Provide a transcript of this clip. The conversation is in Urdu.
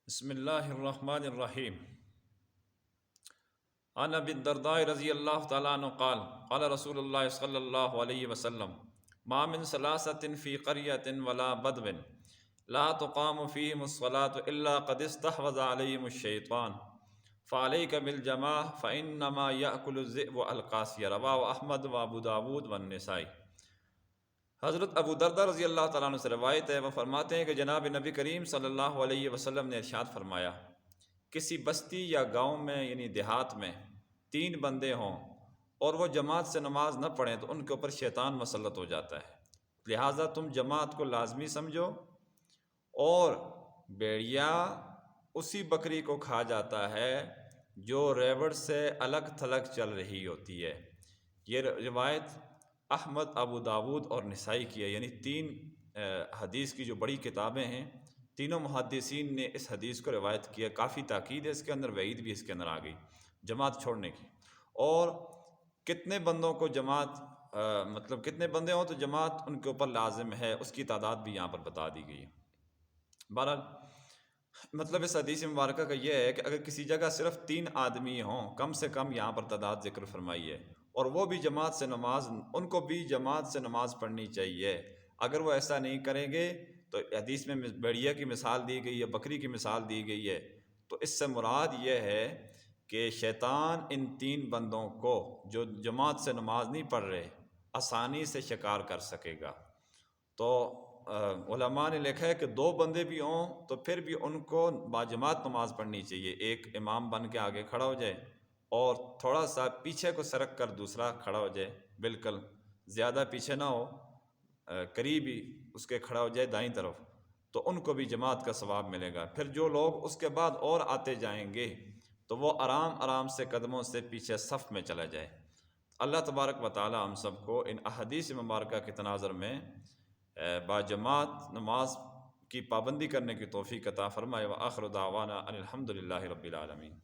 بسم اللہ الرحمن الرحیم. عن ابی الدرداء رضی اللہ تعالیٰ عنہ قال قال رسول اللہ صلی اللہ علیہ وسلم ما من ثلاثة في قرية ولا بدو لا تقام فيهم الصلاة إلا قد استحوذ عليهم الشيطان فعليك بالجماعة فإنما يأكل الذئب القاسية. رواه احمد و ابو داود والنسائی. حضرت ابو درداء رضی اللہ تعالیٰ عنہ سے روایت ہے، وہ فرماتے ہیں کہ جناب نبی کریم صلی اللہ علیہ وسلم نے ارشاد فرمایا، کسی بستی یا گاؤں میں یعنی دیہات میں 3 بندے ہوں اور وہ جماعت سے نماز نہ پڑھیں تو ان کے اوپر شیطان مسلط ہو جاتا ہے، لہٰذا تم جماعت کو لازمی سمجھو. اور بیڑیا اسی بکری کو کھا جاتا ہے جو ریوڑ سے الگ تھلگ چل رہی ہوتی ہے. یہ روایت احمد، ابو داود اور نسائی کی ہے، یعنی 3 حدیث کی جو بڑی کتابیں ہیں، تینوں محدثین نے اس حدیث کو روایت کیا. کافی تاکید ہے اس کے اندر، وعید بھی اس کے اندر آ گئی جماعت چھوڑنے کی. اور کتنے بندوں کو جماعت مطلب کتنے بندے ہوں تو جماعت ان کے اوپر لازم ہے، اس کی تعداد بھی یہاں پر بتا دی گئی ہے. بہرحال مطلب اس حدیث مبارکہ کا یہ ہے کہ اگر کسی جگہ صرف 3 آدمی ہوں، کم سے کم یہاں پر تعداد ذکر فرمائی ہے، اور وہ بھی جماعت سے نماز، ان کو بھی جماعت سے نماز پڑھنی چاہیے. اگر وہ ایسا نہیں کریں گے تو حدیث میں بڑیا کی مثال دی گئی ہے، بکری کی مثال دی گئی ہے، تو اس سے مراد یہ ہے کہ شیطان ان 3 بندوں کو جو جماعت سے نماز نہیں پڑھ رہے آسانی سے شکار کر سکے گا. تو علماء نے لکھا ہے کہ 2 بندے بھی ہوں تو پھر بھی ان کو باجماعت نماز پڑھنی چاہیے. ایک امام بن کے آگے کھڑا ہو جائے اور تھوڑا سا پیچھے کو سرک کر دوسرا کھڑا ہو جائے، بالکل زیادہ پیچھے نہ ہو، قریب ہی اس کے کھڑا ہو جائے دائیں طرف، تو ان کو بھی جماعت کا ثواب ملے گا. پھر جو لوگ اس کے بعد اور آتے جائیں گے تو وہ آرام آرام سے قدموں سے پیچھے صف میں چلا جائے. اللہ تبارک و تعالی ہم سب کو ان احادیث مبارکہ کے تناظر میں باجماعت نماز کی پابندی کرنے کی توفیق عطا فرمائے. وآخر دعوانا ان الحمد للہ رب العالمین.